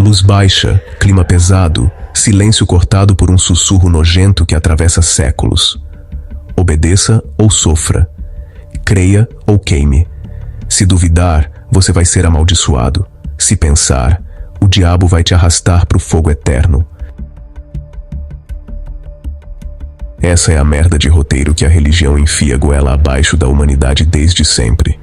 Luz baixa, clima pesado, silêncio cortado por um sussurro nojento que atravessa séculos. Obedeça ou sofra. Creia ou queime. Se duvidar, você vai ser amaldiçoado. Se pensar, o diabo vai te arrastar para o fogo eterno. Essa é a merda de roteiro que a religião enfia goela abaixo da humanidade desde sempre.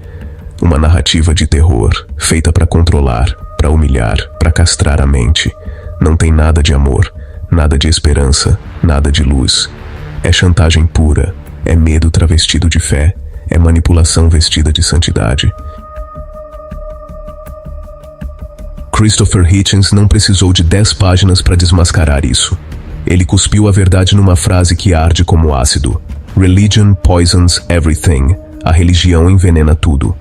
Uma narrativa de terror, feita para controlar, para humilhar, para castrar a mente. Não tem nada de amor, nada de esperança, nada de luz. É chantagem pura, é medo travestido de fé, é manipulação vestida de santidade. Christopher Hitchens não precisou de 10 páginas para desmascarar isso. Ele cuspiu a verdade numa frase que arde como ácido. Religion poisons everything. A religião envenena tudo.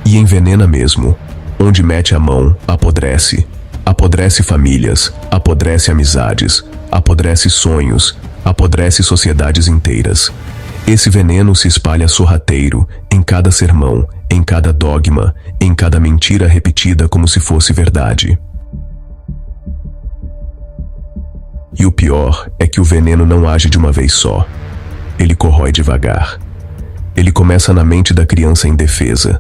E envenena mesmo. Onde mete a mão, apodrece. Apodrece famílias, apodrece amizades, apodrece sonhos, apodrece sociedades inteiras. Esse veneno se espalha sorrateiro, em cada sermão, em cada dogma, em cada mentira repetida como se fosse verdade. E o pior é que o veneno não age de uma vez só. Ele corrói devagar. Ele começa na mente da criança indefesa,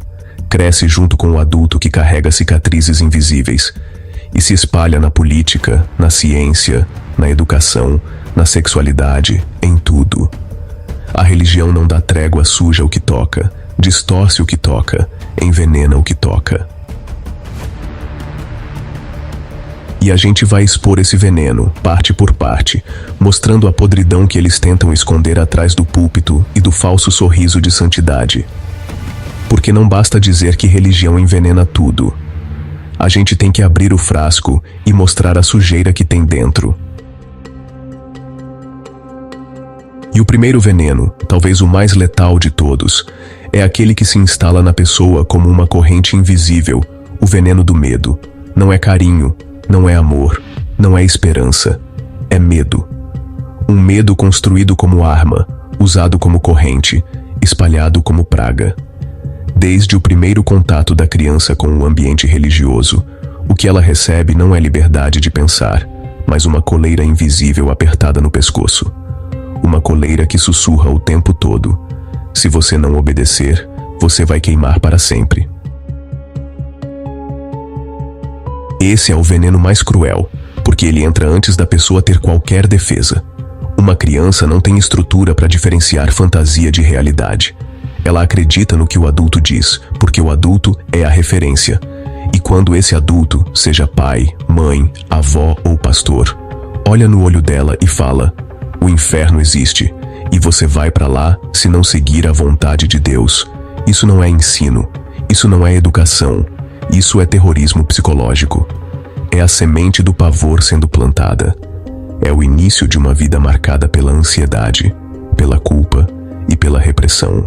cresce junto com o adulto que carrega cicatrizes invisíveis e se espalha na política, na ciência, na educação, na sexualidade, em tudo. A religião não dá trégua, suja o que toca, distorce o que toca, envenena o que toca. E a gente vai expor esse veneno, parte por parte, mostrando a podridão que eles tentam esconder atrás do púlpito e do falso sorriso de santidade. Porque não basta dizer que religião envenena tudo. A gente tem que abrir o frasco e mostrar a sujeira que tem dentro. E o primeiro veneno, talvez o mais letal de todos, é aquele que se instala na pessoa como uma corrente invisível, o veneno do medo. Não é carinho, não é amor, não é esperança, é medo. Um medo construído como arma, usado como corrente, espalhado como praga. Desde o primeiro contato da criança com o ambiente religioso, o que ela recebe não é liberdade de pensar, mas uma coleira invisível apertada no pescoço. Uma coleira que sussurra o tempo todo. Se você não obedecer, você vai queimar para sempre. Esse é o veneno mais cruel, porque ele entra antes da pessoa ter qualquer defesa. Uma criança não tem estrutura para diferenciar fantasia de realidade. Ela acredita no que o adulto diz, porque o adulto é a referência. E quando esse adulto, seja pai, mãe, avó ou pastor, olha no olho dela e fala: o inferno existe, e você vai para lá se não seguir a vontade de Deus. Isso não é ensino, isso não é educação, isso é terrorismo psicológico. É a semente do pavor sendo plantada. É o início de uma vida marcada pela ansiedade, pela culpa e pela repressão.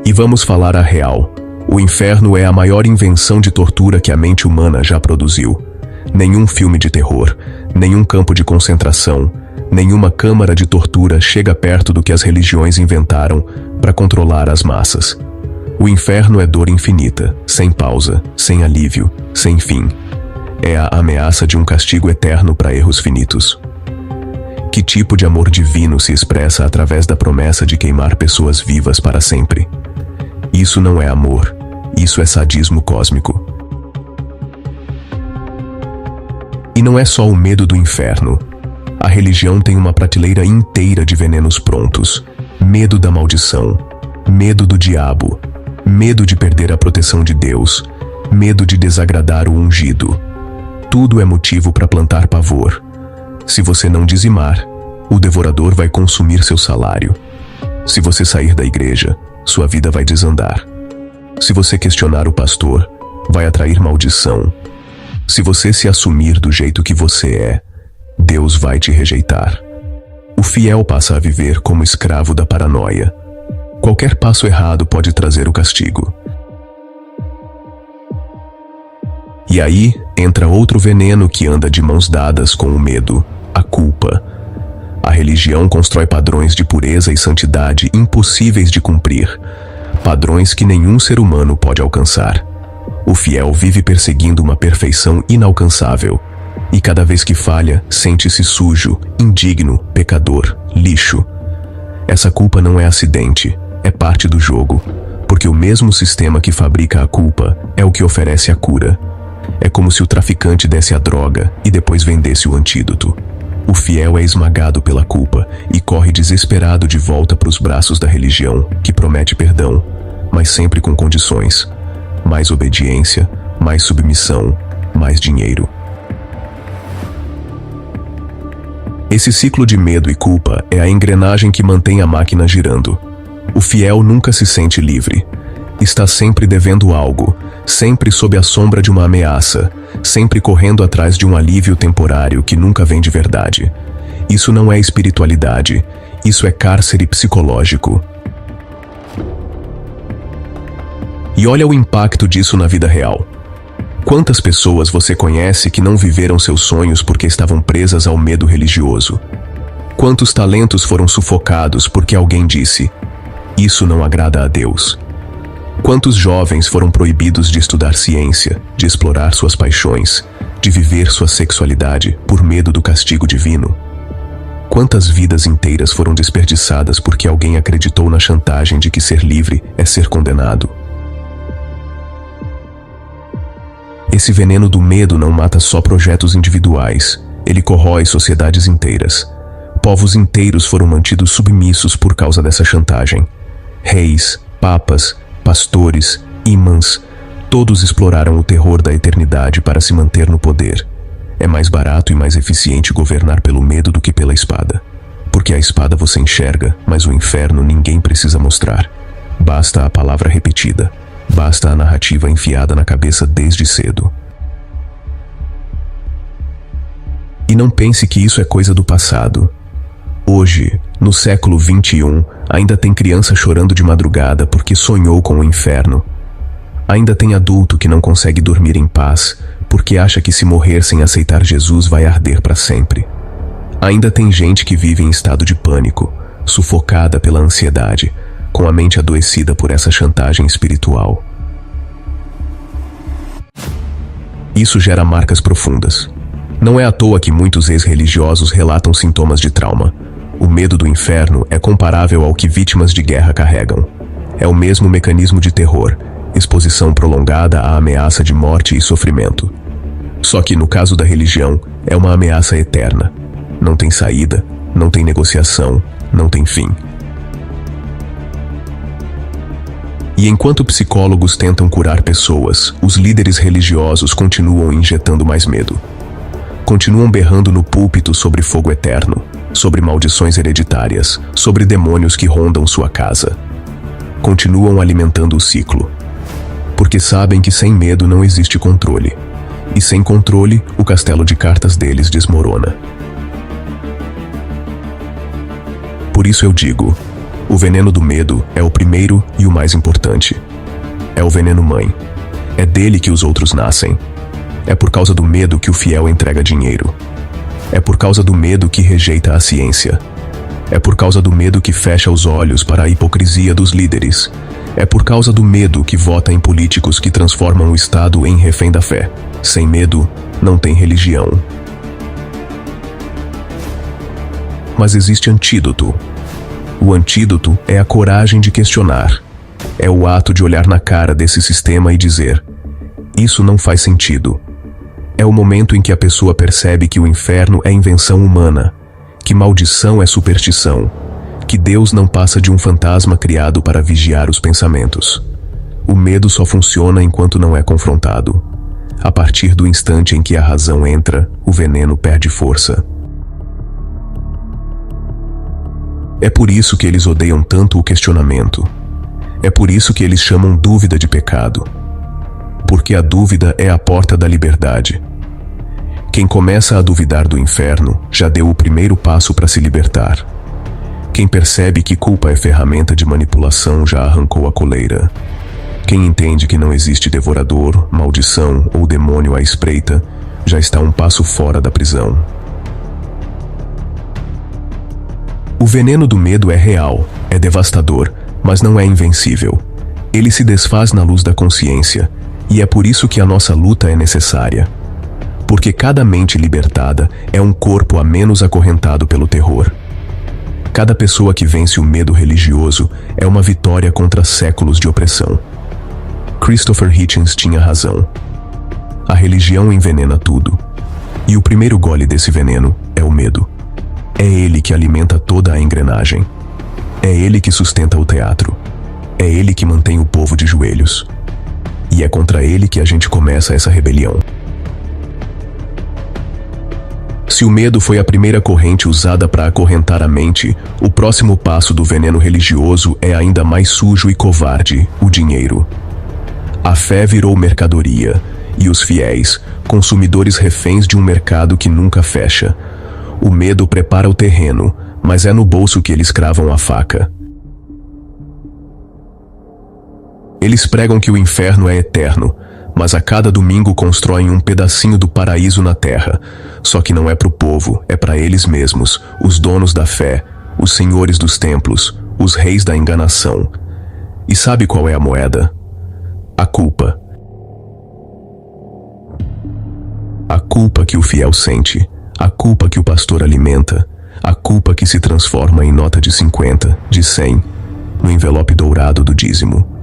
E vamos falar a real. O inferno é a maior invenção de tortura que a mente humana já produziu. Nenhum filme de terror, nenhum campo de concentração, nenhuma câmara de tortura chega perto do que as religiões inventaram para controlar as massas. O inferno é dor infinita, sem pausa, sem alívio, sem fim. É a ameaça de um castigo eterno para erros finitos. Que tipo de amor divino se expressa através da promessa de queimar pessoas vivas para sempre? Isso não é amor, isso é sadismo cósmico. E não é só o medo do inferno. A religião tem uma prateleira inteira de venenos prontos. Medo da maldição, medo do diabo, medo de perder a proteção de Deus, medo de desagradar o ungido. Tudo é motivo para plantar pavor. Se você não dizimar, o devorador vai consumir seu salário. Se você sair da igreja, sua vida vai desandar. Se você questionar o pastor, vai atrair maldição. Se você se assumir do jeito que você é, Deus vai te rejeitar. O fiel passa a viver como escravo da paranoia. Qualquer passo errado pode trazer o castigo. E aí entra outro veneno que anda de mãos dadas com o medo, a culpa. A religião constrói padrões de pureza e santidade impossíveis de cumprir. padrões que nenhum ser humano pode alcançar. O fiel vive perseguindo uma perfeição inalcançável, e cada vez que falha, sente-se sujo, indigno, pecador, lixo. Essa culpa não é acidente, é parte do jogo, porque o mesmo sistema que fabrica a culpa é o que oferece a cura. É como se o traficante desse a droga e depois vendesse o antídoto. O fiel é esmagado pela culpa e corre desesperado de volta para os braços da religião, que promete perdão, mas sempre com condições: mais obediência, mais submissão, mais dinheiro. Esse ciclo de medo e culpa é a engrenagem que mantém a máquina girando. O fiel nunca se sente livre. Está sempre devendo algo, sempre sob a sombra de uma ameaça, sempre correndo atrás de um alívio temporário que nunca vem de verdade. Isso não é espiritualidade, isso é cárcere psicológico. E olha o impacto disso na vida real. Quantas pessoas você conhece que não viveram seus sonhos porque estavam presas ao medo religioso? Quantos talentos foram sufocados porque alguém disse: "Isso não agrada a Deus"? Quantos jovens foram proibidos de estudar ciência, de explorar suas paixões, de viver sua sexualidade por medo do castigo divino? Quantas vidas inteiras foram desperdiçadas porque alguém acreditou na chantagem de que ser livre é ser condenado? Esse veneno do medo não mata só projetos individuais, ele corrói sociedades inteiras. Povos inteiros foram mantidos submissos por causa dessa chantagem. Reis, papas, pastores, imãs, todos exploraram o terror da eternidade para se manter no poder. É mais barato e mais eficiente governar pelo medo do que pela espada. Porque a espada você enxerga, mas o inferno ninguém precisa mostrar. Basta a palavra repetida. Basta a narrativa enfiada na cabeça desde cedo. E não pense que isso é coisa do passado. Hoje, no século 21, ainda tem criança chorando de madrugada porque sonhou com o inferno. Ainda tem adulto que não consegue dormir em paz porque acha que se morrer sem aceitar Jesus vai arder para sempre. Ainda tem gente que vive em estado de pânico, sufocada pela ansiedade, com a mente adoecida por essa chantagem espiritual. Isso gera marcas profundas. Não é à toa que muitos ex-religiosos relatam sintomas de trauma. O medo do inferno é comparável ao que vítimas de guerra carregam. É o mesmo mecanismo de terror, exposição prolongada à ameaça de morte e sofrimento. Só que no caso da religião, é uma ameaça eterna. Não tem saída, não tem negociação, não tem fim. E enquanto psicólogos tentam curar pessoas, os líderes religiosos continuam injetando mais medo. Continuam berrando no púlpito sobre fogo eterno, sobre maldições hereditárias, sobre demônios que rondam sua casa. Continuam alimentando o ciclo. Porque sabem que sem medo não existe controle. E sem controle, o castelo de cartas deles desmorona. Por isso eu digo: o veneno do medo é o primeiro e o mais importante. É o veneno mãe. É dele que os outros nascem. É por causa do medo que o fiel entrega dinheiro. É por causa do medo que rejeita a ciência. É por causa do medo que fecha os olhos para a hipocrisia dos líderes. É por causa do medo que vota em políticos que transformam o Estado em refém da fé. Sem medo, não tem religião. Mas existe antídoto. O antídoto é a coragem de questionar. É o ato de olhar na cara desse sistema e dizer: isso não faz sentido. É o momento em que a pessoa percebe que o inferno é invenção humana, que maldição é superstição, que Deus não passa de um fantasma criado para vigiar os pensamentos. O medo só funciona enquanto não é confrontado. A partir do instante em que a razão entra, o veneno perde força. É por isso que eles odeiam tanto o questionamento. É por isso que eles chamam dúvida de pecado. Porque a dúvida é a porta da liberdade. Quem começa a duvidar do inferno já deu o primeiro passo para se libertar. Quem percebe que culpa é ferramenta de manipulação já arrancou a coleira. Quem entende que não existe devorador, maldição ou demônio à espreita já está um passo fora da prisão. O veneno do medo é real, é devastador, mas não é invencível. Ele se desfaz na luz da consciência, e é por isso que a nossa luta é necessária. Porque cada mente libertada é um corpo a menos acorrentado pelo terror. Cada pessoa que vence o medo religioso é uma vitória contra séculos de opressão. Christopher Hitchens tinha razão. A religião envenena tudo. E o primeiro gole desse veneno é o medo. É ele que alimenta toda a engrenagem. É ele que sustenta o teatro. É ele que mantém o povo de joelhos. E é contra ele que a gente começa essa rebelião. Se o medo foi a primeira corrente usada para acorrentar a mente, o próximo passo do veneno religioso é ainda mais sujo e covarde: o dinheiro. A fé virou mercadoria, e os fiéis, consumidores reféns de um mercado que nunca fecha. O medo prepara o terreno, mas é no bolso que eles cravam a faca. Eles pregam que o inferno é eterno, mas a cada domingo constroem um pedacinho do paraíso na terra. Só que não é para o povo, é para eles mesmos, os donos da fé, os senhores dos templos, os reis da enganação. E sabe qual é a moeda? A culpa. A culpa que o fiel sente, a culpa que o pastor alimenta, a culpa que se transforma em nota de 50, de 100, no envelope dourado do dízimo.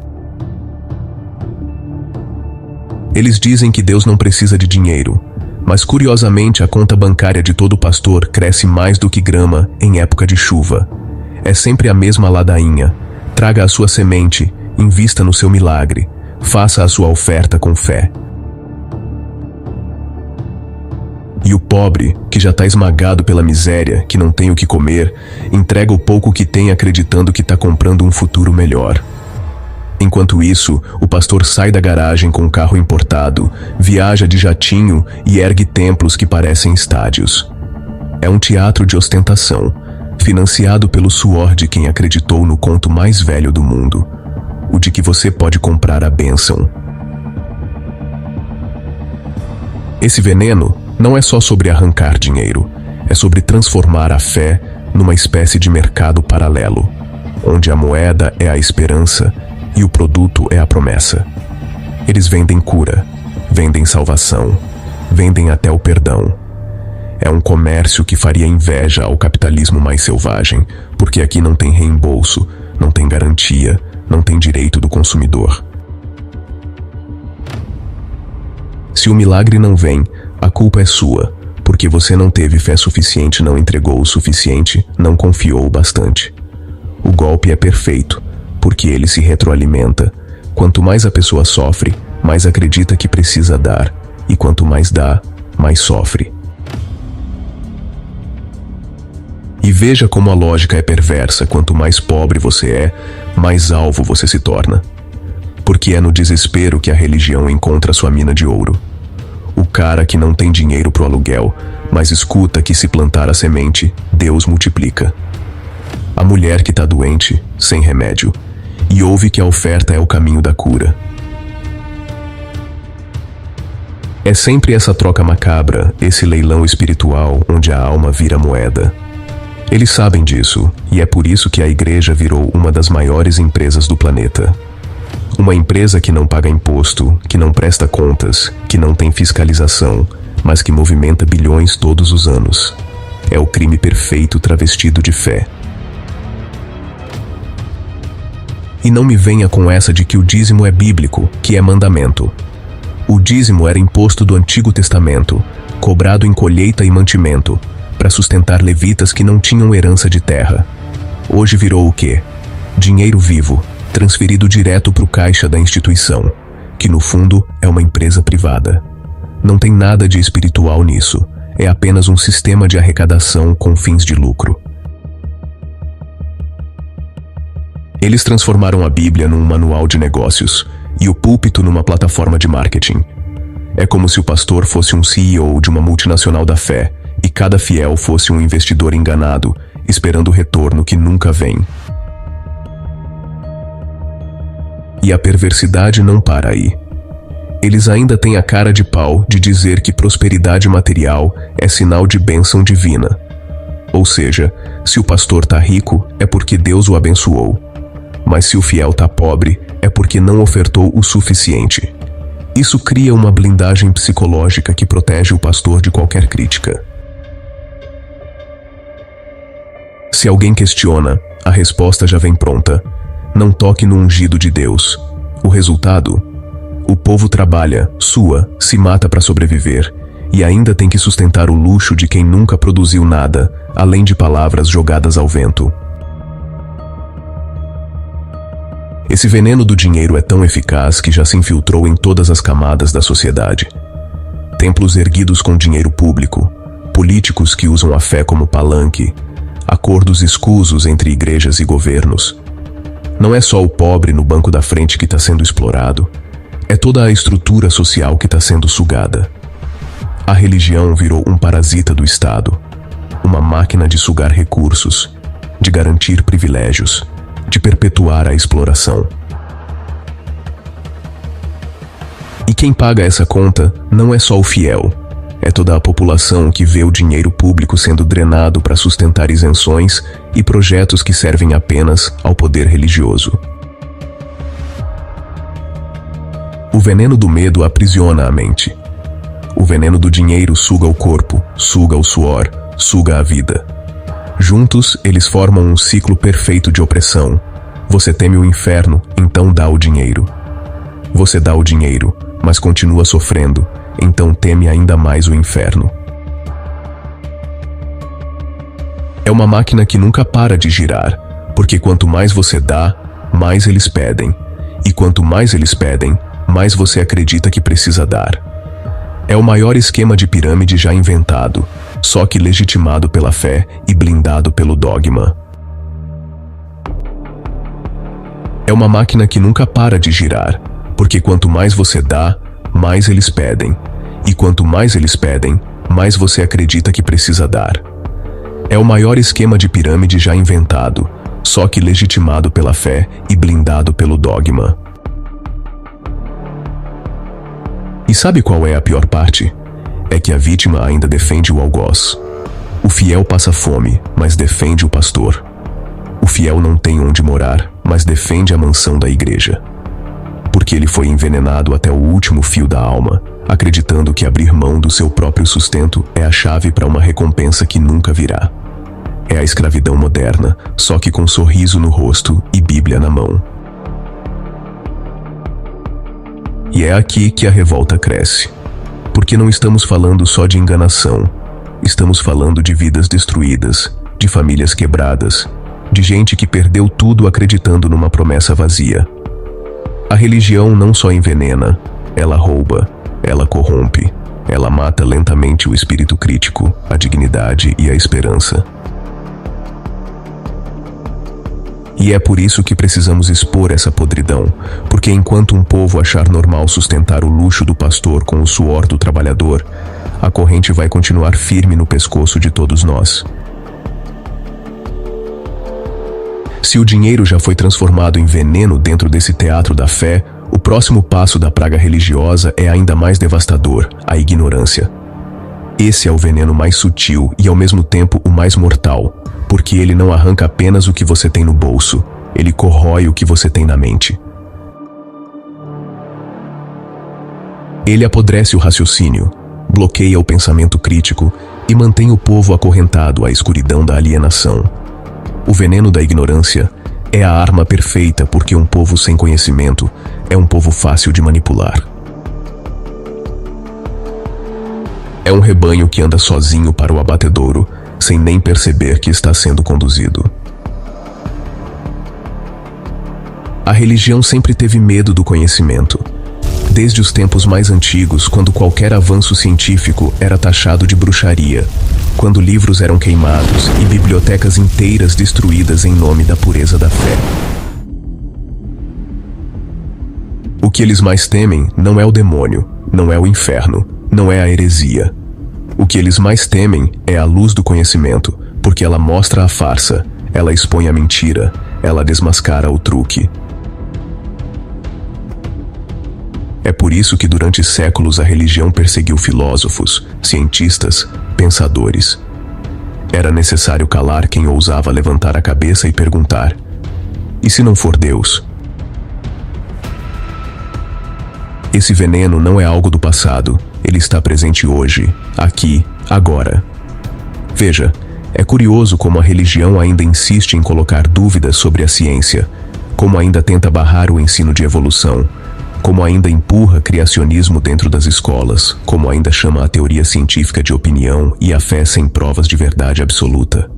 Eles dizem que Deus não precisa de dinheiro, mas curiosamente a conta bancária de todo pastor cresce mais do que grama em época de chuva. É sempre a mesma ladainha: traga a sua semente, invista no seu milagre, faça a sua oferta com fé. E o pobre, que já está esmagado pela miséria, que não tem o que comer, entrega o pouco que tem acreditando que está comprando um futuro melhor. Enquanto isso, o pastor sai da garagem com um carro importado, viaja de jatinho e ergue templos que parecem estádios. É um teatro de ostentação, financiado pelo suor de quem acreditou no conto mais velho do mundo, o de que você pode comprar a bênção. Esse veneno não é só sobre arrancar dinheiro, é sobre transformar a fé numa espécie de mercado paralelo, onde a moeda é a esperança e o produto é a promessa. Eles vendem cura, vendem salvação, vendem até o perdão. É um comércio que faria inveja ao capitalismo mais selvagem, porque aqui não tem reembolso, não tem garantia, não tem direito do consumidor. Se o milagre não vem, a culpa é sua, porque você não teve fé suficiente, não entregou o suficiente, não confiou o bastante. O golpe é perfeito, porque ele se retroalimenta. Quanto mais a pessoa sofre, mais acredita que precisa dar, e quanto mais dá, mais sofre. E veja como a lógica é perversa: quanto mais pobre você é, mais alvo você se torna. Porque é no desespero que a religião encontra sua mina de ouro. O cara que não tem dinheiro pro aluguel, mas escuta que se plantar a semente, Deus multiplica. A mulher que tá doente, sem remédio, e ouve que a oferta é o caminho da cura. É sempre essa troca macabra, esse leilão espiritual onde a alma vira moeda. Eles sabem disso, e é por isso que a igreja virou uma das maiores empresas do planeta. Uma empresa que não paga imposto, que não presta contas, que não tem fiscalização, mas que movimenta bilhões todos os anos. É o crime perfeito travestido de fé. E não me venha com essa de que o dízimo é bíblico, que é mandamento. O dízimo era imposto do Antigo Testamento, cobrado em colheita e mantimento, para sustentar levitas que não tinham herança de terra. Hoje virou o quê? Dinheiro vivo, transferido direto para o caixa da instituição, que no fundo é uma empresa privada. Não tem nada de espiritual nisso, é apenas um sistema de arrecadação com fins de lucro. Eles transformaram a Bíblia num manual de negócios e o púlpito numa plataforma de marketing. É como se o pastor fosse um CEO de uma multinacional da fé e cada fiel fosse um investidor enganado, esperando o retorno que nunca vem. E a perversidade não para aí. Eles ainda têm a cara de pau de dizer que prosperidade material é sinal de bênção divina. Ou seja, se o pastor tá rico, é porque Deus o abençoou. Mas se o fiel está pobre, é porque não ofertou o suficiente. Isso cria uma blindagem psicológica que protege o pastor de qualquer crítica. Se alguém questiona, a resposta já vem pronta. Não toque no ungido de Deus. O resultado? O povo trabalha, sua, se mata para sobreviver, e ainda tem que sustentar o luxo de quem nunca produziu nada, além de palavras jogadas ao vento. Esse veneno do dinheiro é tão eficaz que já se infiltrou em todas as camadas da sociedade. Templos erguidos com dinheiro público, políticos que usam a fé como palanque, acordos escusos entre igrejas e governos. Não é só o pobre no banco da frente que está sendo explorado, é toda a estrutura social que está sendo sugada. A religião virou um parasita do Estado, uma máquina de sugar recursos, de garantir privilégios, de perpetuar a exploração. E quem paga essa conta não é só o fiel, é toda a população que vê o dinheiro público sendo drenado para sustentar isenções e projetos que servem apenas ao poder religioso. O veneno do medo aprisiona a mente. O veneno do dinheiro suga o corpo, suga o suor, suga a vida. Juntos, eles formam um ciclo perfeito de opressão. Você teme o inferno, então dá o dinheiro. Você dá o dinheiro, mas continua sofrendo, então teme ainda mais o inferno. É uma máquina que nunca para de girar, porque quanto mais você dá, mais eles pedem. E quanto mais eles pedem, mais você acredita que precisa dar. É o maior esquema de pirâmide já inventado, só que legitimado pela fé e blindado pelo dogma. É uma máquina que nunca para de girar, porque quanto mais você dá, mais eles pedem. E quanto mais eles pedem, mais você acredita que precisa dar. É o maior esquema de pirâmide já inventado, só que legitimado pela fé e blindado pelo dogma. E sabe qual é a pior parte? É que a vítima ainda defende o algoz. O fiel passa fome, mas defende o pastor. O fiel não tem onde morar, mas defende a mansão da igreja. Porque ele foi envenenado até o último fio da alma, acreditando que abrir mão do seu próprio sustento é a chave para uma recompensa que nunca virá. É a escravidão moderna, só que com sorriso no rosto e Bíblia na mão. E é aqui que a revolta cresce. Porque não estamos falando só de enganação. Estamos falando de vidas destruídas, de famílias quebradas, de gente que perdeu tudo acreditando numa promessa vazia. A religião não só envenena, ela rouba, ela corrompe, ela mata lentamente o espírito crítico, a dignidade e a esperança. E é por isso que precisamos expor essa podridão, porque enquanto um povo achar normal sustentar o luxo do pastor com o suor do trabalhador, a corrente vai continuar firme no pescoço de todos nós. Se o dinheiro já foi transformado em veneno dentro desse teatro da fé, o próximo passo da praga religiosa é ainda mais devastador, a ignorância. Esse é o veneno mais sutil e ao mesmo tempo o mais mortal, porque ele não arranca apenas o que você tem no bolso, ele corrói o que você tem na mente. Ele apodrece o raciocínio, bloqueia o pensamento crítico e mantém o povo acorrentado à escuridão da alienação. O veneno da ignorância é a arma perfeita porque um povo sem conhecimento é um povo fácil de manipular. É um rebanho que anda sozinho para o abatedouro, sem nem perceber que está sendo conduzido. A religião sempre teve medo do conhecimento. Desde os tempos mais antigos, quando qualquer avanço científico era taxado de bruxaria, quando livros eram queimados e bibliotecas inteiras destruídas em nome da pureza da fé. O que eles mais temem não é o demônio, não é o inferno, não é a heresia. O que eles mais temem é a luz do conhecimento, porque ela mostra a farsa, ela expõe a mentira, ela desmascara o truque. É por isso que durante séculos a religião perseguiu filósofos, cientistas, pensadores. Era necessário calar quem ousava levantar a cabeça e perguntar: E se não for Deus? Esse veneno não é algo do passado, ele está presente hoje, aqui, agora. Veja, é curioso como a religião ainda insiste em colocar dúvidas sobre a ciência, como ainda tenta barrar o ensino de evolução, como ainda empurra criacionismo dentro das escolas, como ainda chama a teoria científica de opinião e a fé sem provas de verdade absoluta.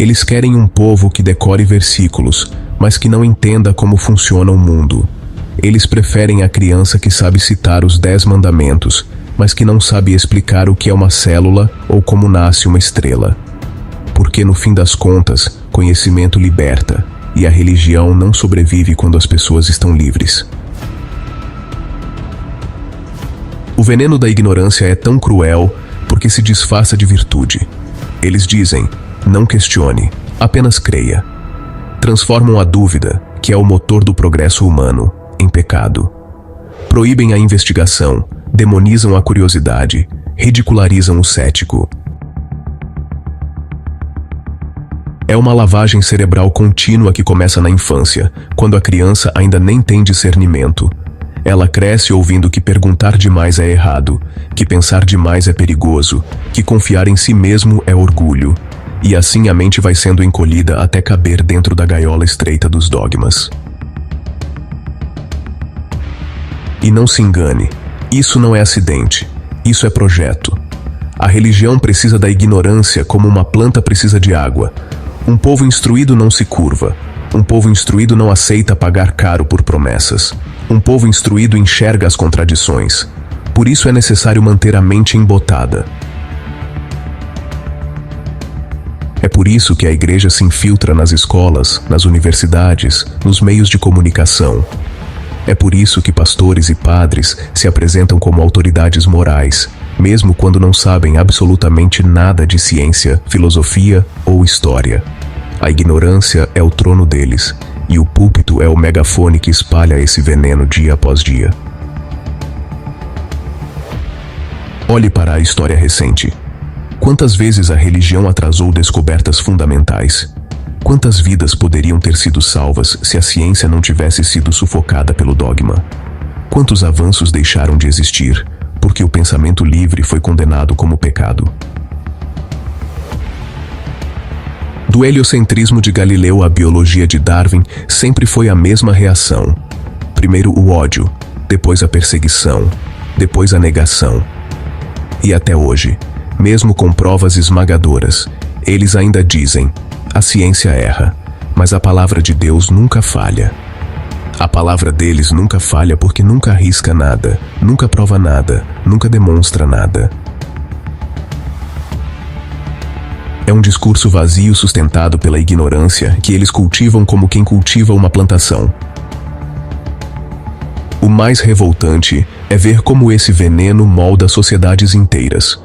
Eles querem um povo que decore versículos, mas que não entenda como funciona o mundo. Eles preferem a criança que sabe citar os 10 mandamentos, mas que não sabe explicar o que é uma célula ou como nasce uma estrela. Porque no fim das contas, conhecimento liberta, e a religião não sobrevive quando as pessoas estão livres. O veneno da ignorância é tão cruel porque se disfarça de virtude. Eles dizem: não questione, apenas creia. Transformam a dúvida, que é o motor do progresso humano, em pecado. Proíbem a investigação, demonizam a curiosidade, ridicularizam o cético. É uma lavagem cerebral contínua que começa na infância, quando a criança ainda nem tem discernimento. Ela cresce ouvindo que perguntar demais é errado, que pensar demais é perigoso, que confiar em si mesmo é orgulho. E assim a mente vai sendo encolhida até caber dentro da gaiola estreita dos dogmas. E não se engane, isso não é acidente, isso é projeto. A religião precisa da ignorância como uma planta precisa de água. Um povo instruído não se curva. Um povo instruído não aceita pagar caro por promessas. Um povo instruído enxerga as contradições. Por isso é necessário manter a mente embotada. É por isso que a igreja se infiltra nas escolas, nas universidades, nos meios de comunicação. É por isso que pastores e padres se apresentam como autoridades morais, mesmo quando não sabem absolutamente nada de ciência, filosofia ou história. A ignorância é o trono deles, e o púlpito é o megafone que espalha esse veneno dia após dia. Olhe para a história recente. Quantas vezes a religião atrasou descobertas fundamentais? Quantas vidas poderiam ter sido salvas se a ciência não tivesse sido sufocada pelo dogma? Quantos avanços deixaram de existir porque o pensamento livre foi condenado como pecado? Do heliocentrismo de Galileu à biologia de Darwin, sempre foi a mesma reação. Primeiro o ódio, depois a perseguição, depois a negação. E até hoje, mesmo com provas esmagadoras, eles ainda dizem: a ciência erra, mas a palavra de Deus nunca falha. A palavra deles nunca falha porque nunca arrisca nada, nunca prova nada, nunca demonstra nada. É um discurso vazio sustentado pela ignorância que eles cultivam como quem cultiva uma plantação. O mais revoltante é ver como esse veneno molda sociedades inteiras.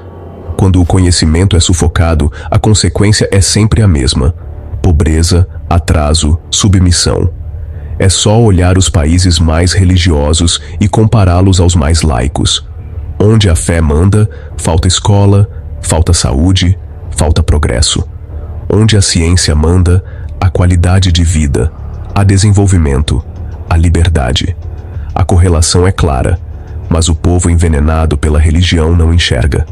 Quando o conhecimento é sufocado, a consequência é sempre a mesma: pobreza, atraso, submissão. É só olhar os países mais religiosos e compará-los aos mais laicos. Onde a fé manda, falta escola, falta saúde, falta progresso. Onde a ciência manda, a qualidade de vida, a desenvolvimento, a liberdade. A correlação é clara, mas o povo envenenado pela religião não enxerga.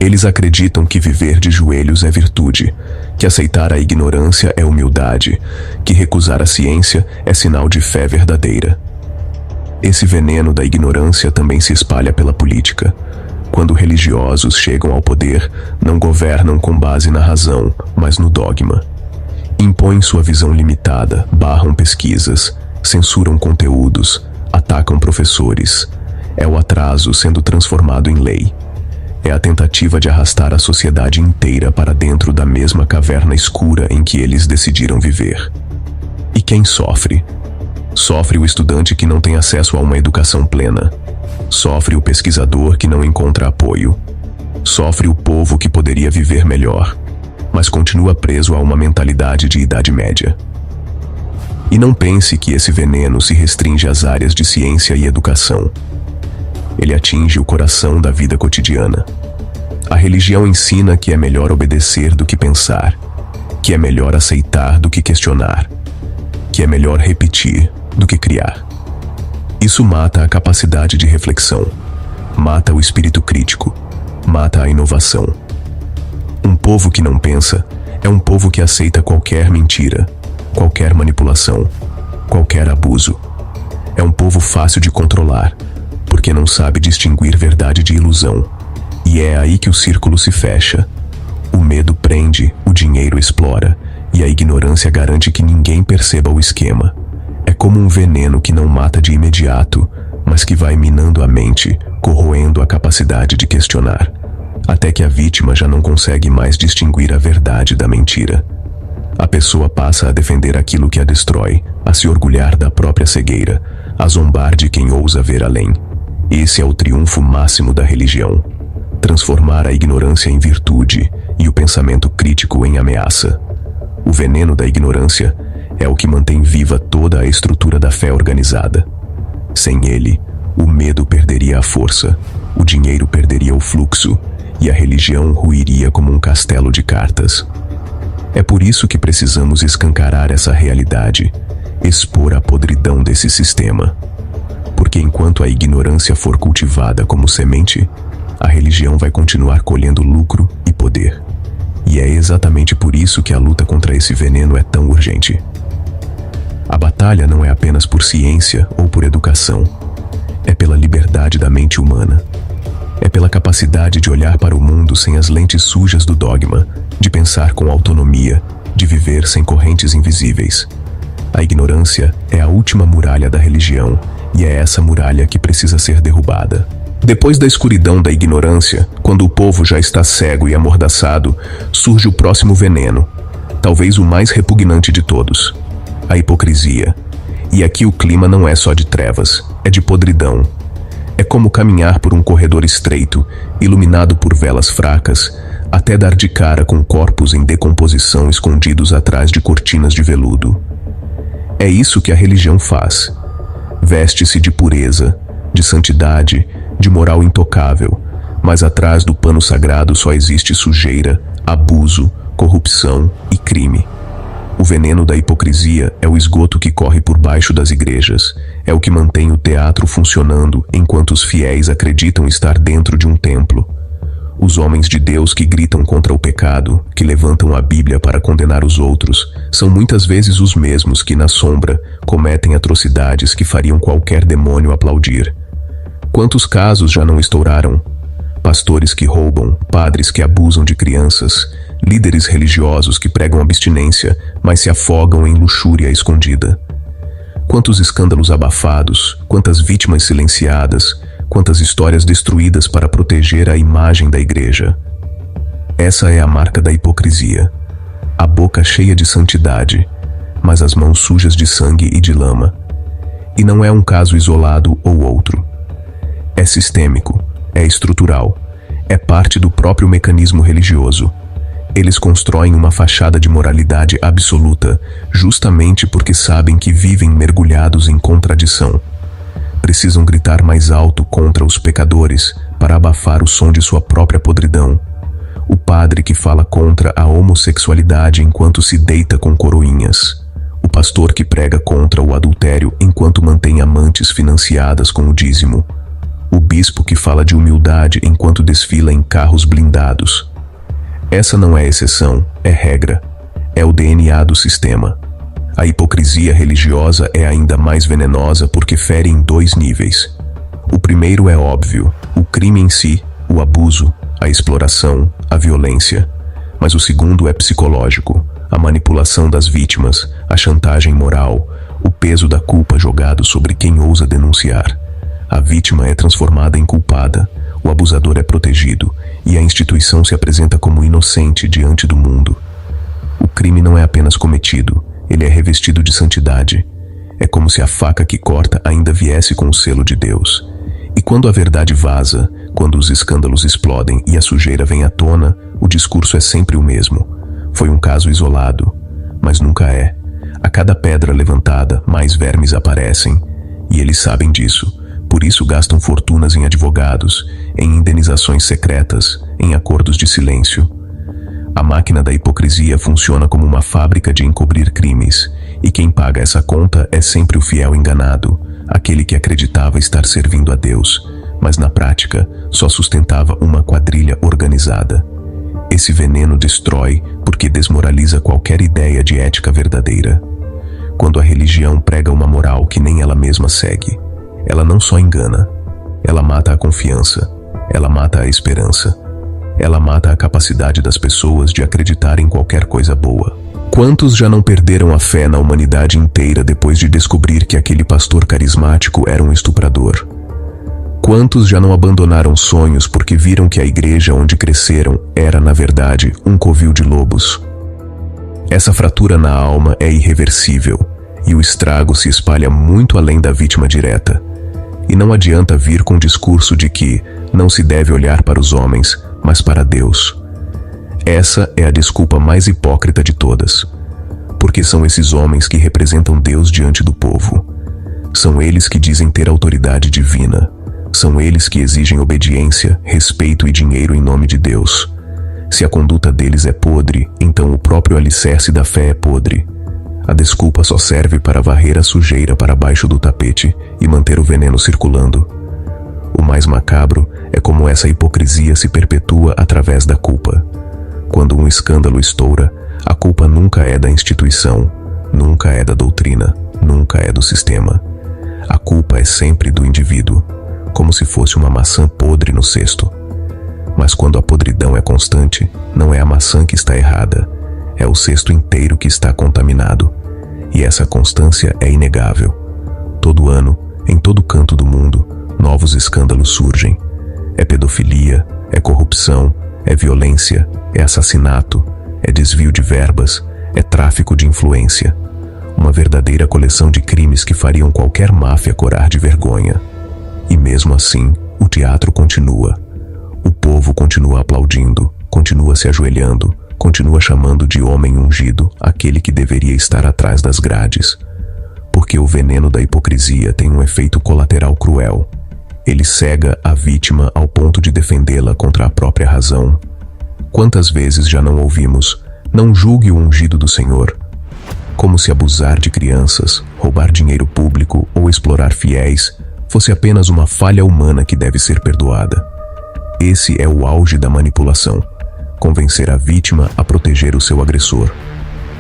Eles acreditam que viver de joelhos é virtude, que aceitar a ignorância é humildade, que recusar a ciência é sinal de fé verdadeira. Esse veneno da ignorância também se espalha pela política. Quando religiosos chegam ao poder, não governam com base na razão, mas no dogma. Impõem sua visão limitada, barram pesquisas, censuram conteúdos, atacam professores. É o atraso sendo transformado em lei. É a tentativa de arrastar a sociedade inteira para dentro da mesma caverna escura em que eles decidiram viver. E quem sofre? Sofre o estudante que não tem acesso a uma educação plena. Sofre o pesquisador que não encontra apoio. Sofre o povo que poderia viver melhor, mas continua preso a uma mentalidade de Idade Média. E não pense que esse veneno se restringe às áreas de ciência e educação. Ele atinge o coração da vida cotidiana. A religião ensina que é melhor obedecer do que pensar, que é melhor aceitar do que questionar, que é melhor repetir do que criar. Isso mata a capacidade de reflexão, mata o espírito crítico, mata a inovação. Um povo que não pensa é um povo que aceita qualquer mentira, qualquer manipulação, qualquer abuso. É um povo fácil de controlar, porque não sabe distinguir verdade de ilusão. E é aí que o círculo se fecha. O medo prende, o dinheiro explora, e a ignorância garante que ninguém perceba o esquema. É como um veneno que não mata de imediato, mas que vai minando a mente, corroendo a capacidade de questionar, até que a vítima já não consegue mais distinguir a verdade da mentira. A pessoa passa a defender aquilo que a destrói, a se orgulhar da própria cegueira, a zombar de quem ousa ver além. Esse é o triunfo máximo da religião: transformar a ignorância em virtude e o pensamento crítico em ameaça. O veneno da ignorância é o que mantém viva toda a estrutura da fé organizada. Sem ele, o medo perderia a força, o dinheiro perderia o fluxo e a religião ruiria como um castelo de cartas. É por isso que precisamos escancarar essa realidade, expor a podridão desse sistema. Porque enquanto a ignorância for cultivada como semente, a religião vai continuar colhendo lucro e poder. E é exatamente por isso que a luta contra esse veneno é tão urgente. A batalha não é apenas por ciência ou por educação. É pela liberdade da mente humana. É pela capacidade de olhar para o mundo sem as lentes sujas do dogma, de pensar com autonomia, de viver sem correntes invisíveis. A ignorância é a última muralha da religião, e é essa muralha que precisa ser derrubada. Depois da escuridão da ignorância, quando o povo já está cego e amordaçado, surge o próximo veneno, talvez o mais repugnante de todos: a hipocrisia. E aqui o clima não é só de trevas, é de podridão. É como caminhar por um corredor estreito, iluminado por velas fracas, até dar de cara com corpos em decomposição escondidos atrás de cortinas de veludo. É isso que a religião faz. Veste-se de pureza, de santidade, de moral intocável, mas atrás do pano sagrado só existe sujeira, abuso, corrupção e crime. O veneno da hipocrisia é o esgoto que corre por baixo das igrejas, é o que mantém o teatro funcionando enquanto os fiéis acreditam estar dentro de um templo. Os homens de Deus que gritam contra o pecado, que levantam a Bíblia para condenar os outros, são muitas vezes os mesmos que, na sombra, cometem atrocidades que fariam qualquer demônio aplaudir. Quantos casos já não estouraram? Pastores que roubam, padres que abusam de crianças, líderes religiosos que pregam abstinência, mas se afogam em luxúria escondida. Quantos escândalos abafados, quantas vítimas silenciadas, quantas histórias destruídas para proteger a imagem da igreja. Essa é a marca da hipocrisia. A boca cheia de santidade, mas as mãos sujas de sangue e de lama. E não é um caso isolado ou outro. É sistêmico, é estrutural, é parte do próprio mecanismo religioso. Eles constroem uma fachada de moralidade absoluta, justamente porque sabem que vivem mergulhados em contradição. Precisam gritar mais alto contra os pecadores para abafar o som de sua própria podridão. O padre que fala contra a homossexualidade enquanto se deita com coroinhas. O pastor que prega contra o adultério enquanto mantém amantes financiadas com o dízimo. O bispo que fala de humildade enquanto desfila em carros blindados. Essa não é exceção, é regra. É o DNA do sistema. A hipocrisia religiosa é ainda mais venenosa porque fere em dois níveis. O primeiro é óbvio, o crime em si, o abuso, a exploração, a violência. Mas o segundo é psicológico, a manipulação das vítimas, a chantagem moral, o peso da culpa jogado sobre quem ousa denunciar. A vítima é transformada em culpada, o abusador é protegido e a instituição se apresenta como inocente diante do mundo. O crime não é apenas cometido, ele é revestido de santidade. É como se a faca que corta ainda viesse com o selo de Deus. E quando a verdade vaza, quando os escândalos explodem e a sujeira vem à tona, o discurso é sempre o mesmo. Foi um caso isolado, mas nunca é. A cada pedra levantada, mais vermes aparecem, e eles sabem disso. Por isso gastam fortunas em advogados, em indenizações secretas, em acordos de silêncio. A máquina da hipocrisia funciona como uma fábrica de encobrir crimes, e quem paga essa conta é sempre o fiel enganado, aquele que acreditava estar servindo a Deus, mas na prática só sustentava uma quadrilha organizada. Esse veneno destrói porque desmoraliza qualquer ideia de ética verdadeira. Quando a religião prega uma moral que nem ela mesma segue, ela não só engana, ela mata a confiança, ela mata a esperança, ela mata a capacidade das pessoas de acreditar em qualquer coisa boa. Quantos já não perderam a fé na humanidade inteira depois de descobrir que aquele pastor carismático era um estuprador? Quantos já não abandonaram sonhos porque viram que a igreja onde cresceram era, na verdade, um covil de lobos? Essa fratura na alma é irreversível, e o estrago se espalha muito além da vítima direta. E não adianta vir com o discurso de que não se deve olhar para os homens, mas para Deus. Essa é a desculpa mais hipócrita de todas, porque são esses homens que representam Deus diante do povo. São eles que dizem ter autoridade divina. São eles que exigem obediência, respeito e dinheiro em nome de Deus. Se a conduta deles é podre, então o próprio alicerce da fé é podre. A desculpa só serve para varrer a sujeira para baixo do tapete e manter o veneno circulando. O mais macabro é como essa hipocrisia se perpetua através da culpa. Quando um escândalo estoura, a culpa nunca é da instituição, nunca é da doutrina, nunca é do sistema. A culpa é sempre do indivíduo, como se fosse uma maçã podre no cesto. Mas quando a podridão é constante, não é a maçã que está errada, é o cesto inteiro que está contaminado. E essa constância é inegável. Todo ano, em todo canto do mundo, novos escândalos surgem. É pedofilia, é corrupção, é violência, é assassinato, é desvio de verbas, é tráfico de influência. Uma verdadeira coleção de crimes que fariam qualquer máfia corar de vergonha. E mesmo assim, o teatro continua. O povo continua aplaudindo, continua se ajoelhando, continua chamando de homem ungido aquele que deveria estar atrás das grades. Porque o veneno da hipocrisia tem um efeito colateral cruel. Ele cega a vítima ao ponto de defendê-la contra a própria razão. Quantas vezes já não ouvimos: não julgue o ungido do Senhor? Como se abusar de crianças, roubar dinheiro público ou explorar fiéis fosse apenas uma falha humana que deve ser perdoada. Esse é o auge da manipulação: convencer a vítima a proteger o seu agressor.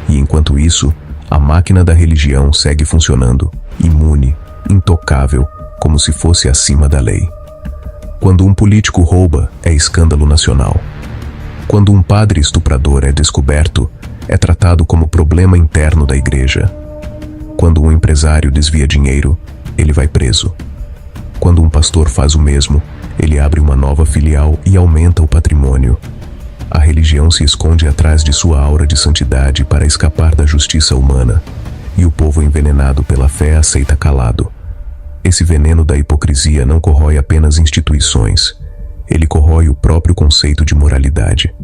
E enquanto isso, a máquina da religião segue funcionando, imune, intocável, como se fosse acima da lei. Quando um político rouba, é escândalo nacional. Quando um padre estuprador é descoberto, é tratado como problema interno da igreja. Quando um empresário desvia dinheiro, ele vai preso. Quando um pastor faz o mesmo, ele abre uma nova filial e aumenta o patrimônio. A religião se esconde atrás de sua aura de santidade para escapar da justiça humana, e o povo envenenado pela fé aceita calado. Esse veneno da hipocrisia não corrói apenas instituições, ele corrói o próprio conceito de moralidade.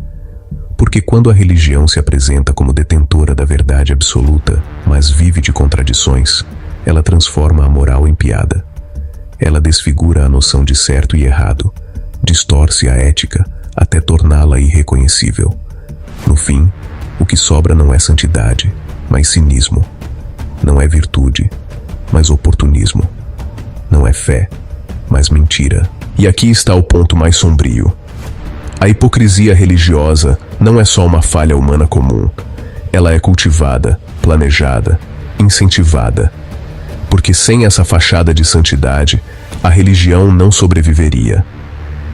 Porque quando a religião se apresenta como detentora da verdade absoluta, mas vive de contradições, ela transforma a moral em piada. Ela desfigura a noção de certo e errado, distorce a ética até torná-la irreconhecível. No fim, o que sobra não é santidade, mas cinismo. Não é virtude, mas oportunismo. Não é fé, mas mentira. E aqui está o ponto mais sombrio. A hipocrisia religiosa não é só uma falha humana comum. Ela é cultivada, planejada, incentivada. Porque sem essa fachada de santidade, a religião não sobreviveria.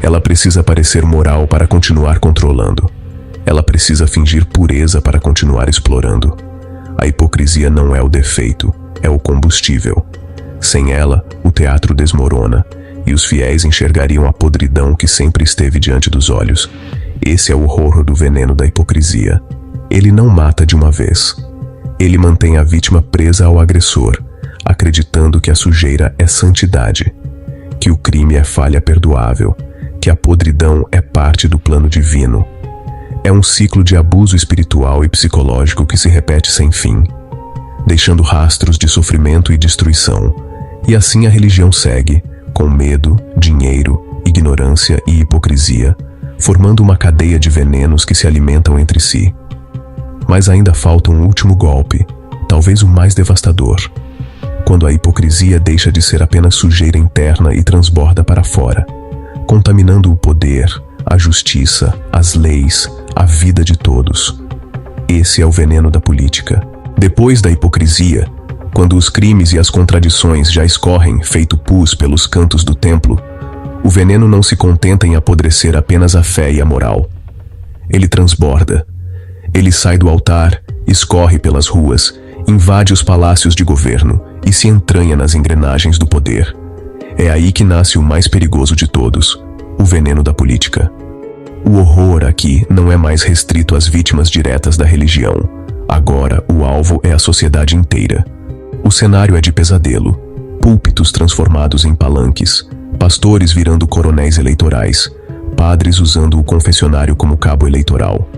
Ela precisa parecer moral para continuar controlando. Ela precisa fingir pureza para continuar explorando. A hipocrisia não é o defeito, é o combustível. Sem ela, o teatro desmorona, e os fiéis enxergariam a podridão que sempre esteve diante dos olhos. Esse é o horror do veneno da hipocrisia. Ele não mata de uma vez. Ele mantém a vítima presa ao agressor, acreditando que a sujeira é santidade, que o crime é falha perdoável, que a podridão é parte do plano divino. É um ciclo de abuso espiritual e psicológico que se repete sem fim, deixando rastros de sofrimento e destruição. E assim a religião segue, com medo, dinheiro, ignorância e hipocrisia, formando uma cadeia de venenos que se alimentam entre si. Mas ainda falta um último golpe, talvez o mais devastador, quando a hipocrisia deixa de ser apenas sujeira interna e transborda para fora, contaminando o poder, a justiça, as leis, a vida de todos. Esse é o veneno da política. Depois da hipocrisia, quando os crimes e as contradições já escorrem, feito pus pelos cantos do templo, o veneno não se contenta em apodrecer apenas a fé e a moral. Ele transborda. Ele sai do altar, escorre pelas ruas, invade os palácios de governo e se entranha nas engrenagens do poder. É aí que nasce o mais perigoso de todos, o veneno da política. O horror aqui não é mais restrito às vítimas diretas da religião. Agora, o alvo é a sociedade inteira. O cenário é de pesadelo. Púlpitos transformados em palanques, pastores virando coronéis eleitorais, padres usando o confessionário como cabo eleitoral.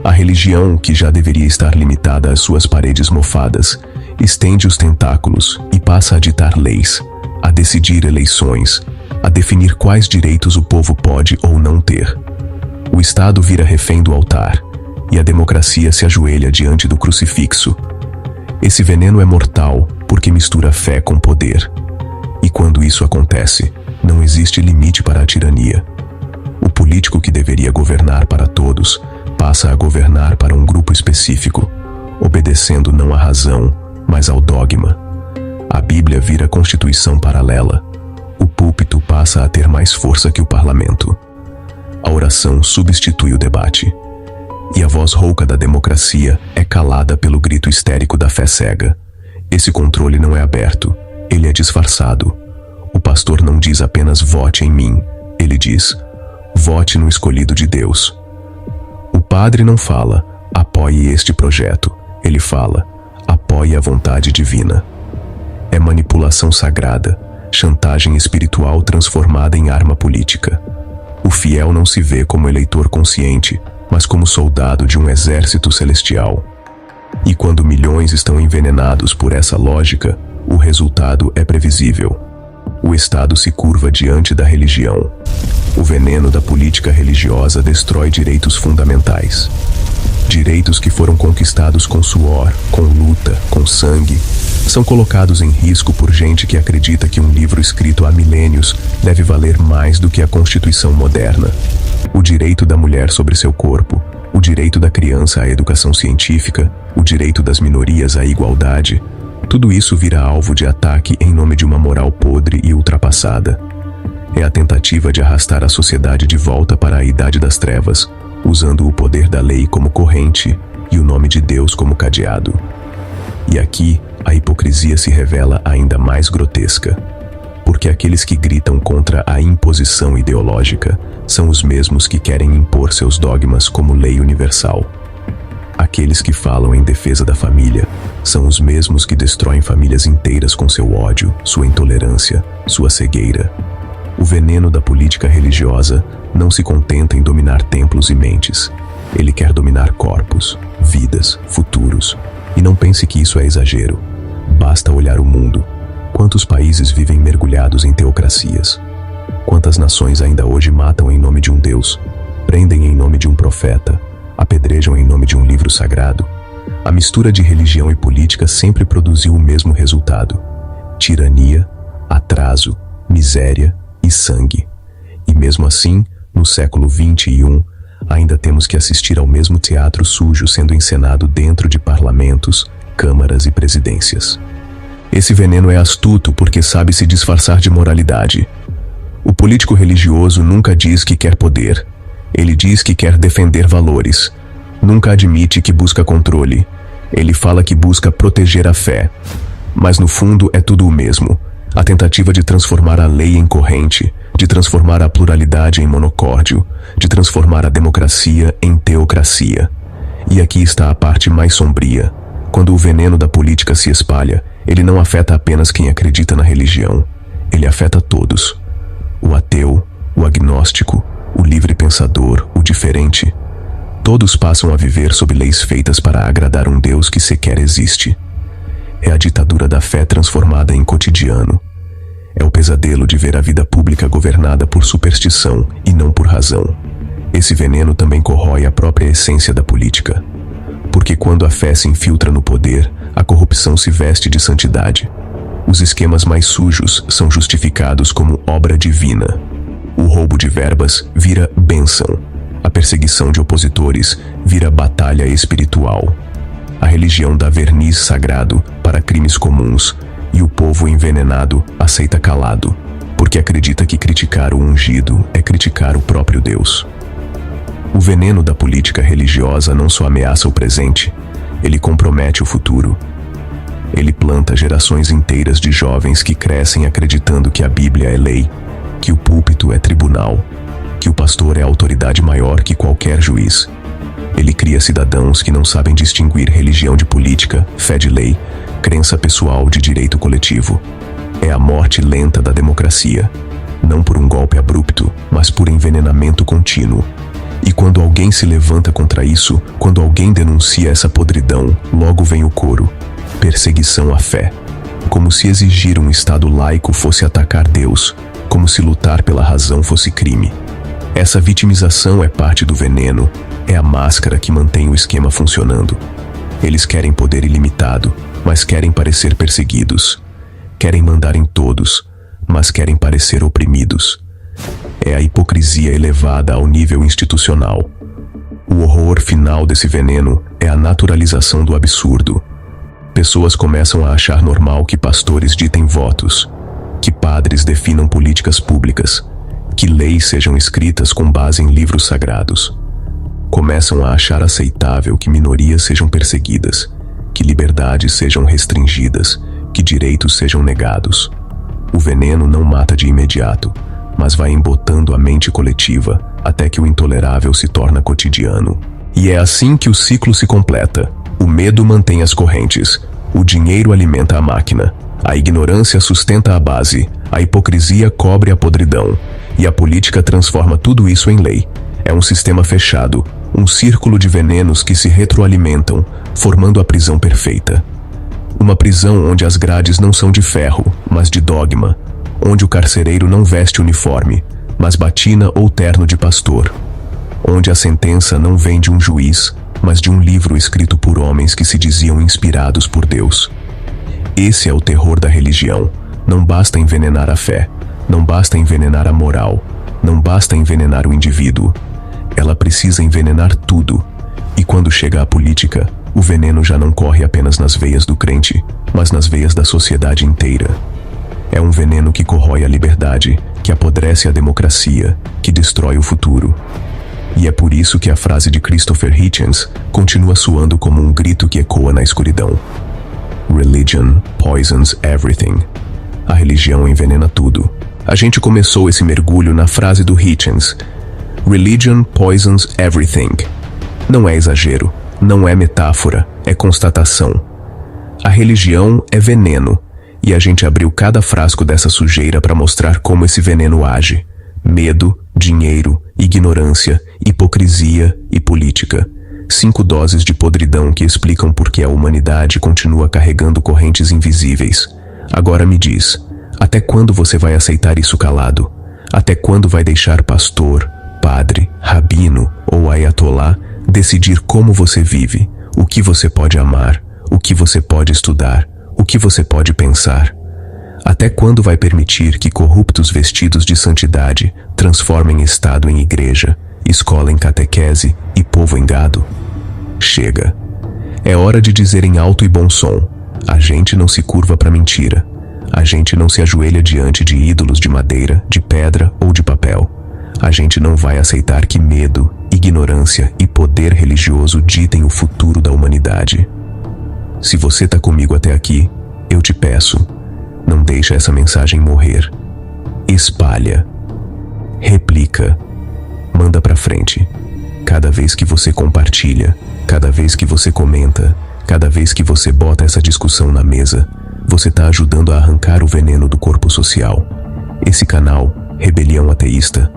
A religião, que já deveria estar limitada às suas paredes mofadas, estende os tentáculos e passa a ditar leis, a decidir eleições, a definir quais direitos o povo pode ou não ter. O Estado vira refém do altar e a democracia se ajoelha diante do crucifixo. Esse veneno é mortal porque mistura fé com poder. E quando isso acontece, não existe limite para a tirania. O político que deveria governar para todos passa a governar para um grupo específico, obedecendo não à razão, mas ao dogma. A Bíblia vira constituição paralela. O púlpito passa a ter mais força que o parlamento. A oração substitui o debate. E a voz rouca da democracia é calada pelo grito histérico da fé cega. Esse controle não é aberto, ele é disfarçado. O pastor não diz apenas vote em mim, ele diz, vote no escolhido de Deus. O padre não fala, apoie este projeto, ele fala, apoie a vontade divina. É manipulação sagrada, chantagem espiritual transformada em arma política. O fiel não se vê como eleitor consciente, mas como soldado de um exército celestial. E quando milhões estão envenenados por essa lógica, o resultado é previsível. O Estado se curva diante da religião. O veneno da política religiosa destrói direitos fundamentais. Direitos que foram conquistados com suor, com luta, com sangue, são colocados em risco por gente que acredita que um livro escrito há milênios deve valer mais do que a Constituição moderna. O direito da mulher sobre seu corpo, o direito da criança à educação científica, o direito das minorias à igualdade, tudo isso vira alvo de ataque em nome de uma moral podre e ultrapassada. É a tentativa de arrastar a sociedade de volta para a Idade das Trevas, usando o poder da lei como corrente e o nome de Deus como cadeado. E aqui, a hipocrisia se revela ainda mais grotesca, porque aqueles que gritam contra a imposição ideológica são os mesmos que querem impor seus dogmas como lei universal. Aqueles que falam em defesa da família são os mesmos que destroem famílias inteiras com seu ódio, sua intolerância, sua cegueira. O veneno da política religiosa não se contenta em dominar templos e mentes. Ele quer dominar corpos, vidas, futuros. E não pense que isso é exagero. Basta olhar o mundo. Quantos países vivem mergulhados em teocracias? Quantas nações ainda hoje matam em nome de um Deus, prendem em nome de um profeta, apedrejam em nome de um livro sagrado? A mistura de religião e política sempre produziu o mesmo resultado: tirania, atraso, miséria e sangue. E mesmo assim, no século XXI, ainda temos que assistir ao mesmo teatro sujo sendo encenado dentro de parlamentos, câmaras e presidências. Esse veneno é astuto porque sabe se disfarçar de moralidade. O político religioso nunca diz que quer poder. Ele diz que quer defender valores. Nunca admite que busca controle. Ele fala que busca proteger a fé. Mas no fundo é tudo o mesmo. A tentativa de transformar a lei em corrente, de transformar a pluralidade em monocórdio, de transformar a democracia em teocracia. E aqui está a parte mais sombria. Quando o veneno da política se espalha, ele não afeta apenas quem acredita na religião. Ele afeta todos. O ateu, o agnóstico, o livre pensador, o diferente. Todos passam a viver sob leis feitas para agradar um Deus que sequer existe. É a ditadura da fé transformada em cotidiano. É o pesadelo de ver a vida pública governada por superstição e não por razão. Esse veneno também corrói a própria essência da política. Porque quando a fé se infiltra no poder, a corrupção se veste de santidade. Os esquemas mais sujos são justificados como obra divina. O roubo de verbas vira bênção. A perseguição de opositores vira batalha espiritual. A religião dá verniz sagrado para crimes comuns e o povo envenenado aceita calado, porque acredita que criticar o ungido é criticar o próprio Deus. O veneno da política religiosa não só ameaça o presente, ele compromete o futuro. Ele planta gerações inteiras de jovens que crescem acreditando que a Bíblia é lei, que o púlpito é tribunal, que o pastor é autoridade maior que qualquer juiz. Ele cria cidadãos que não sabem distinguir religião de política, fé de lei, crença pessoal de direito coletivo. É a morte lenta da democracia, não por um golpe abrupto, mas por envenenamento contínuo. E quando alguém se levanta contra isso, quando alguém denuncia essa podridão, logo vem o coro: perseguição à fé. Como se exigir um Estado laico fosse atacar Deus, como se lutar pela razão fosse crime. Essa vitimização é parte do veneno, é a máscara que mantém o esquema funcionando. Eles querem poder ilimitado, mas querem parecer perseguidos. Querem mandar em todos, mas querem parecer oprimidos. É a hipocrisia elevada ao nível institucional. O horror final desse veneno é a naturalização do absurdo. Pessoas começam a achar normal que pastores ditem votos, que padres definam políticas públicas, que leis sejam escritas com base em livros sagrados. Começam a achar aceitável que minorias sejam perseguidas, que liberdades sejam restringidas, que direitos sejam negados. O veneno não mata de imediato, mas vai embotando a mente coletiva até que o intolerável se torna cotidiano. E é assim que o ciclo se completa. O medo mantém as correntes, o dinheiro alimenta a máquina, a ignorância sustenta a base, a hipocrisia cobre a podridão, e a política transforma tudo isso em lei. É um sistema fechado, um círculo de venenos que se retroalimentam, formando a prisão perfeita. Uma prisão onde as grades não são de ferro, mas de dogma, onde o carcereiro não veste uniforme, mas batina ou terno de pastor, onde a sentença não vem de um juiz, mas de um livro escrito por homens que se diziam inspirados por Deus. Esse é o terror da religião. Não basta envenenar a fé, não basta envenenar a moral, não basta envenenar o indivíduo. Ela precisa envenenar tudo. E quando chega à política, o veneno já não corre apenas nas veias do crente, mas nas veias da sociedade inteira. É um veneno que corrói a liberdade, que apodrece a democracia, que destrói o futuro. E é por isso que a frase de Christopher Hitchens continua soando como um grito que ecoa na escuridão. Religion poisons everything. A religião envenena tudo. A gente começou esse mergulho na frase do Hitchens. Religion poisons everything. Não é exagero, não é metáfora, é constatação. A religião é veneno, e a gente abriu cada frasco dessa sujeira para mostrar como esse veneno age. Medo, dinheiro, ignorância, hipocrisia e política. 5 doses de podridão que explicam por que a humanidade continua carregando correntes invisíveis. Agora me diz, até quando você vai aceitar isso calado? Até quando vai deixar pastor, padre, rabino ou ayatolá decidir como você vive, o que você pode amar, o que você pode estudar, o que você pode pensar? Até quando vai permitir que corruptos vestidos de santidade transformem Estado em igreja, escola em catequese e povo em gado? Chega. É hora de dizer em alto e bom som: a gente não se curva para mentira. A gente não se ajoelha diante de ídolos de madeira, de pedra ou de papel. A gente não vai aceitar que medo, ignorância e poder religioso ditem o futuro da humanidade. Se você tá comigo até aqui, eu te peço, não deixa essa mensagem morrer. Espalha. Replica. Manda pra frente. Cada vez que você compartilha, cada vez que você comenta, cada vez que você bota essa discussão na mesa, você tá ajudando a arrancar o veneno do corpo social. Esse canal, Rebelião Ateísta,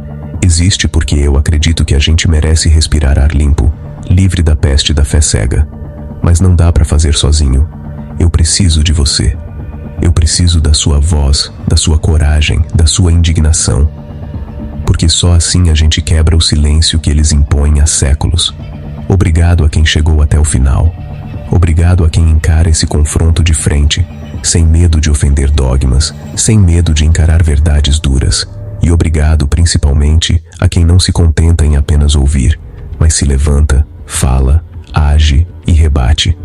existe porque eu acredito que a gente merece respirar ar limpo, livre da peste da fé cega. Mas não dá pra fazer sozinho. Eu preciso de você. Eu preciso da sua voz, da sua coragem, da sua indignação. porque só assim a gente quebra o silêncio que eles impõem há séculos. Obrigado a quem chegou até o final. Obrigado a quem encara esse confronto de frente, sem medo de ofender dogmas, sem medo de encarar verdades duras. E obrigado, principalmente, a quem não se contenta em apenas ouvir, mas se levanta, fala, age e rebate.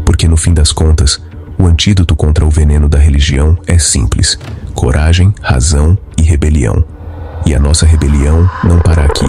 Porque no fim das contas, o antídoto contra o veneno da religião é simples: coragem, razão e rebelião. E a nossa rebelião não para aqui.